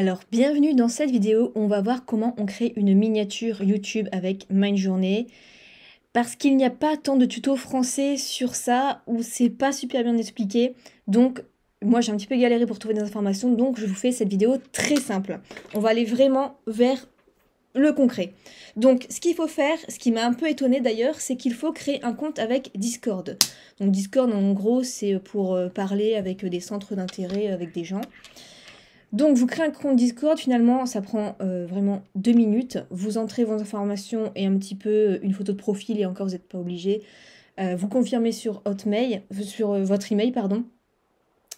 Alors, bienvenue dans cette vidéo, on va voir comment on crée une miniature YouTube avec Midjourney. Parce qu'il n'y a pas tant de tutos français sur ça, ou c'est pas super bien expliqué. Donc, moi j'ai un petit peu galéré pour trouver des informations, donc je vous fais cette vidéo très simple. On va aller vraiment vers le concret. Donc, ce qu'il faut faire, ce qui m'a un peu étonnée d'ailleurs, c'est qu'il faut créer un compte avec Discord. Donc Discord, en gros, c'est pour parler avec des centres d'intérêt, avec des gens. Donc vous créez un compte Discord, finalement ça prend vraiment 2 minutes. Vous entrez vos informations et un petit peu une photo de profil et encore vous n'êtes pas obligé. Vous confirmez sur Hotmail, sur votre email pardon.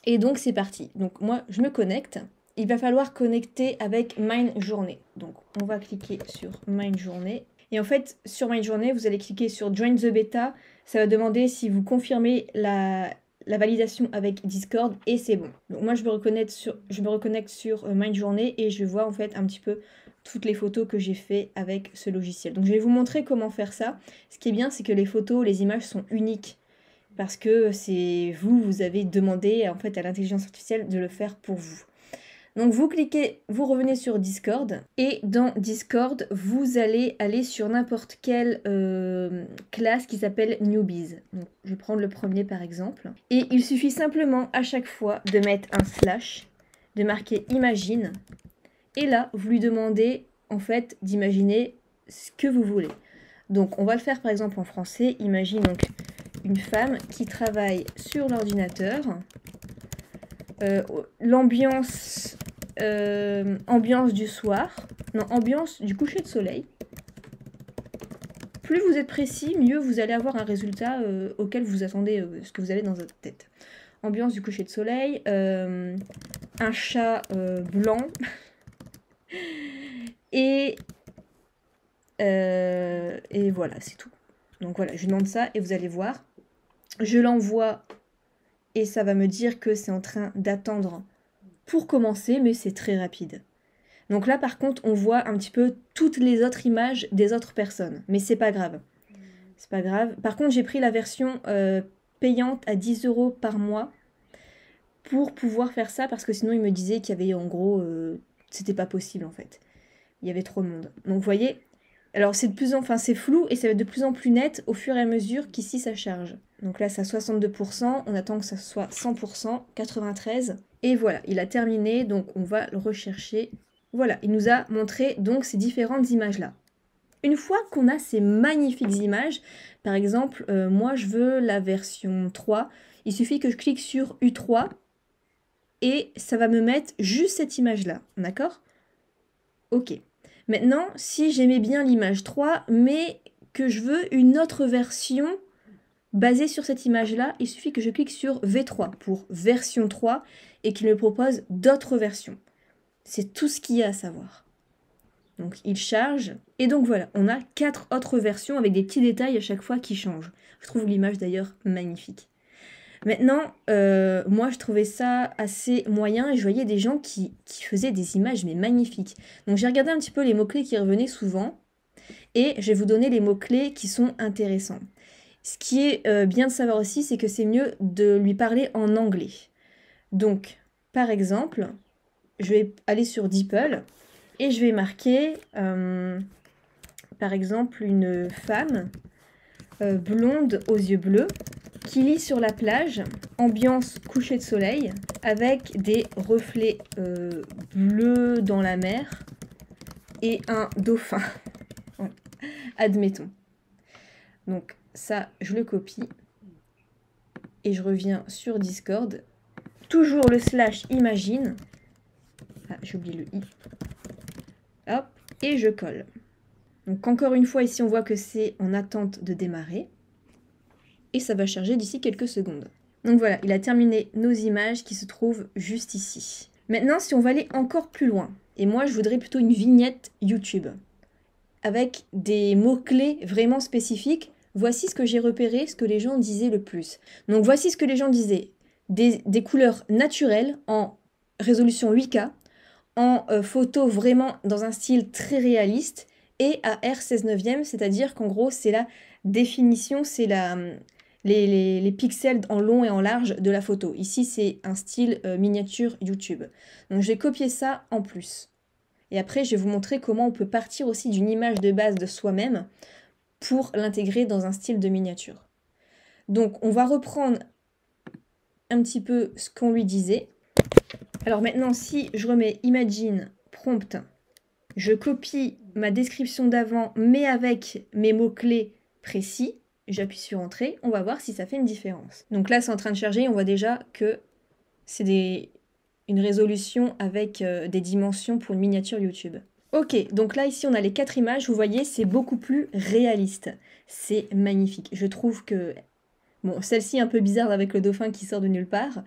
Et donc c'est parti. Donc moi je me connecte. Il va falloir connecter avec Midjourney. Donc on va cliquer sur Midjourney. Et en fait sur Midjourney vous allez cliquer sur Join the Beta. Ça va demander si vous confirmez la validation avec Discord et c'est bon. Donc moi je me reconnecte sur Midjourney et je vois en fait un petit peu toutes les photos que j'ai fait avec ce logiciel. Donc je vais vous montrer comment faire ça. Ce qui est bien c'est que les photos, les images sont uniques parce que c'est vous avez demandé en fait à l'intelligence artificielle de le faire pour vous. Donc vous cliquez, vous revenez sur Discord et dans Discord, vous allez aller sur n'importe quelle classe qui s'appelle Newbies. Donc, je vais prendre le premier par exemple. Et il suffit simplement à chaque fois de mettre un slash, de marquer imagine. Et là, vous lui demandez en fait d'imaginer ce que vous voulez. Donc on va le faire par exemple en français. Imagine donc une femme qui travaille sur l'ordinateur. L'ambiance ambiance du soir, non, ambiance du coucher de soleil. Plus vous êtes précis, mieux vous allez avoir un résultat auquel vous attendez ce que vous avez dans votre tête. Ambiance du coucher de soleil, un chat blanc et voilà, c'est tout. Donc voilà, je demande ça et vous allez voir. Je l'envoie et ça va me dire que c'est en train d'attendre pour commencer, mais c'est très rapide. Donc là, par contre, on voit un petit peu toutes les autres images des autres personnes. Mais c'est pas grave. C'est pas grave. Par contre, j'ai pris la version payante à 10 € par mois pour pouvoir faire ça, parce que sinon, il me disait qu'il y avait, en gros, c'était pas possible, en fait. Il y avait trop de monde. Donc, vous voyez, alors c'est c'est flou et ça va être de plus en plus net au fur et à mesure qu'ici, ça charge. Donc là, c'est à 62%. On attend que ça soit 100%, 93%. Et voilà, il a terminé, donc on va le rechercher. Voilà, il nous a montré donc ces différentes images-là. Une fois qu'on a ces magnifiques images, par exemple, moi je veux la version 3, il suffit que je clique sur U3 et ça va me mettre juste cette image-là, d'accord? Ok. Maintenant, si j'aimais bien l'image 3, mais que je veux une autre version basée sur cette image-là, il suffit que je clique sur V3 pour version 3 et qu'il me propose d'autres versions. C'est tout ce qu'il y a à savoir. Donc il charge. Et donc voilà, on a 4 autres versions avec des petits détails à chaque fois qui changent. Je trouve l'image d'ailleurs magnifique. Maintenant, moi je trouvais ça assez moyen et je voyais des gens qui faisaient des images mais magnifiques. Donc j'ai regardé un petit peu les mots-clés qui revenaient souvent et je vais vous donner les mots-clés qui sont intéressants. Ce qui est bien de savoir aussi, c'est que c'est mieux de lui parler en anglais. Donc, par exemple, je vais aller sur DeepL et je vais marquer, par exemple, une femme blonde aux yeux bleus qui lit sur la plage, ambiance coucher de soleil, avec des reflets bleus dans la mer et un dauphin. Admettons. Donc ça, je le copie et je reviens sur Discord. Toujours le slash imagine. Ah, j'ai oublié le i. Hop, et je colle. Donc encore une fois, ici, on voit que c'est en attente de démarrer. Et ça va charger d'ici quelques secondes. Donc voilà, il a terminé nos images qui se trouvent juste ici. Maintenant, si on va aller encore plus loin, et moi, je voudrais plutôt une vignette YouTube, avec des mots-clés vraiment spécifiques. Voici ce que j'ai repéré, ce que les gens disaient le plus. Donc voici ce que les gens disaient. Des couleurs naturelles en résolution 8K, en photo vraiment dans un style très réaliste et à R16 neuvième, c'est-à-dire qu'en gros c'est la définition, c'est les pixels en long et en large de la photo. Ici, c'est un style miniature YouTube. Donc, je vais copier ça en plus. Et après, je vais vous montrer comment on peut partir aussi d'une image de base de soi-même pour l'intégrer dans un style de miniature. Donc, on va reprendre un petit peu ce qu'on lui disait. Alors maintenant, si je remets Imagine Prompt, je copie ma description d'avant, mais avec mes mots-clés précis, j'appuie sur Entrée, on va voir si ça fait une différence. Donc là, c'est en train de charger, on voit déjà que c'est une résolution avec des dimensions pour une miniature YouTube. Ok, donc là, ici, on a les 4 images, vous voyez, c'est beaucoup plus réaliste. C'est magnifique. Je trouve que... Bon, celle-ci est un peu bizarre avec le dauphin qui sort de nulle part,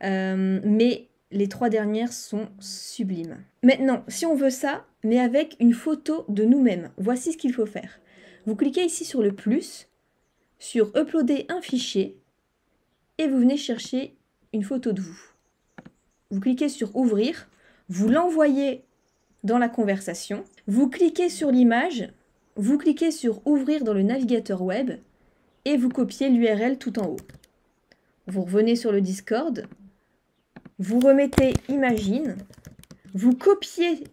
mais les 3 dernières sont sublimes. Maintenant, si on veut ça, mais avec une photo de nous-mêmes, voici ce qu'il faut faire. Vous cliquez ici sur le plus, sur uploader un fichier, et vous venez chercher une photo de vous. Vous cliquez sur ouvrir, vous l'envoyez dans la conversation, vous cliquez sur l'image, vous cliquez sur ouvrir dans le navigateur web, et vous copiez l'URL tout en haut. Vous revenez sur le Discord, vous remettez Imagine, vous copiez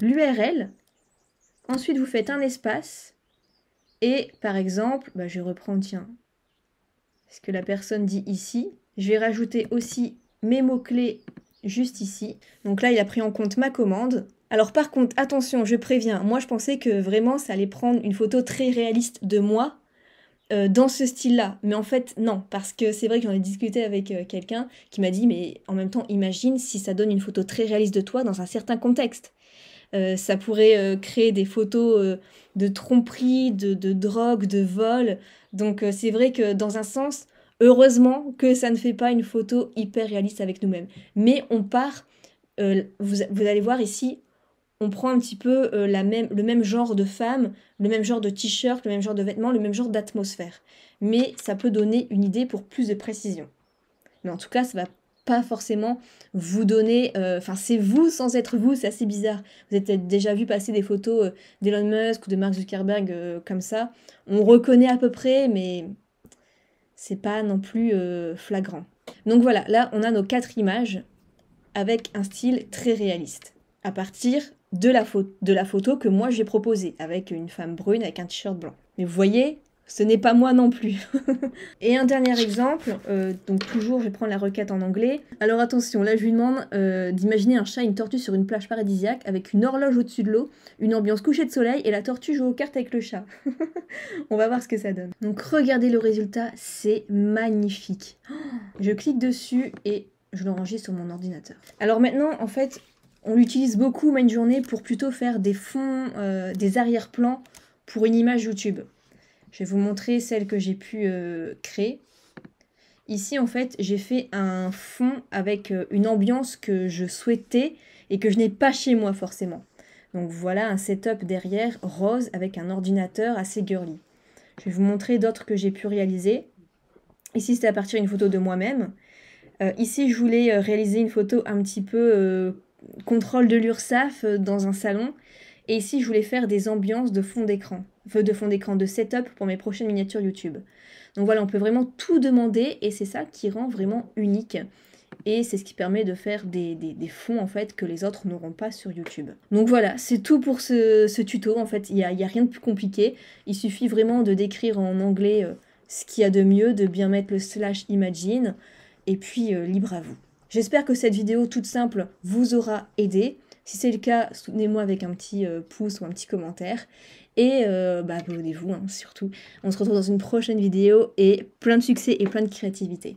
l'URL, ensuite vous faites un espace, et par exemple, je reprends, tiens, ce que la personne dit ici, je vais rajouter aussi mes mots-clés juste ici. Donc là, il a pris en compte ma commande. Alors par contre, attention, je préviens, moi je pensais que vraiment ça allait prendre une photo très réaliste de moi, dans ce style-là. Mais en fait, non, parce que c'est vrai que j'en ai discuté avec quelqu'un qui m'a dit, mais en même temps, imagine si ça donne une photo très réaliste de toi dans un certain contexte. Ça pourrait créer des photos de tromperie, de drogue, de vol. Donc c'est vrai que dans un sens, heureusement que ça ne fait pas une photo hyper réaliste avec nous-mêmes. Mais on part, vous allez voir ici, on prend un petit peu le même genre de femme, le même genre de t-shirt, le même genre de vêtements, le même genre d'atmosphère. Mais ça peut donner une idée pour plus de précision. Mais en tout cas, ça va pas forcément vous donner... Enfin, c'est vous sans être vous, c'est assez bizarre. Vous avez peut-être déjà vu passer des photos d'Elon Musk ou de Mark Zuckerberg comme ça. On reconnaît à peu près, mais c'est pas non plus flagrant. Donc voilà, là, on a nos 4 images avec un style très réaliste. À partir de la photo que moi j'ai proposée, avec une femme brune avec un t-shirt blanc. Mais vous voyez, ce n'est pas moi non plus. Et un dernier exemple, donc toujours je vais prendre la requête en anglais. Alors attention, là je lui demande d'imaginer un chat et une tortue sur une plage paradisiaque avec une horloge au-dessus de l'eau, une ambiance coucher de soleil et la tortue joue aux cartes avec le chat. On va voir ce que ça donne. Donc regardez le résultat, c'est magnifique. Je clique dessus et je l'enregistre sur mon ordinateur. Alors maintenant, en fait, on l'utilise beaucoup Midjourney pour plutôt faire des fonds, des arrière-plans pour une image YouTube. Je vais vous montrer celle que j'ai pu créer. Ici, en fait, j'ai fait un fond avec une ambiance que je souhaitais et que je n'ai pas chez moi forcément. Donc voilà un setup derrière rose avec un ordinateur assez girly. Je vais vous montrer d'autres que j'ai pu réaliser. Ici, c'était à partir d'une photo de moi-même. Ici, je voulais réaliser une photo un petit peu contrôle de l'URSSAF dans un salon. Et ici, je voulais faire des ambiances de fond d'écran, de setup pour mes prochaines miniatures YouTube. Donc voilà, on peut vraiment tout demander et c'est ça qui rend vraiment unique. Et c'est ce qui permet de faire des fonds en fait que les autres n'auront pas sur YouTube. Donc voilà, c'est tout pour ce tuto. En fait, il y a rien de plus compliqué. Il suffit vraiment de décrire en anglais ce qu'il y a de mieux, de bien mettre le /imagine. Et puis, libre à vous. J'espère que cette vidéo toute simple vous aura aidé. Si c'est le cas, soutenez-moi avec un petit pouce ou un petit commentaire. Et abonnez-vous, hein, surtout. On se retrouve dans une prochaine vidéo et plein de succès et plein de créativité.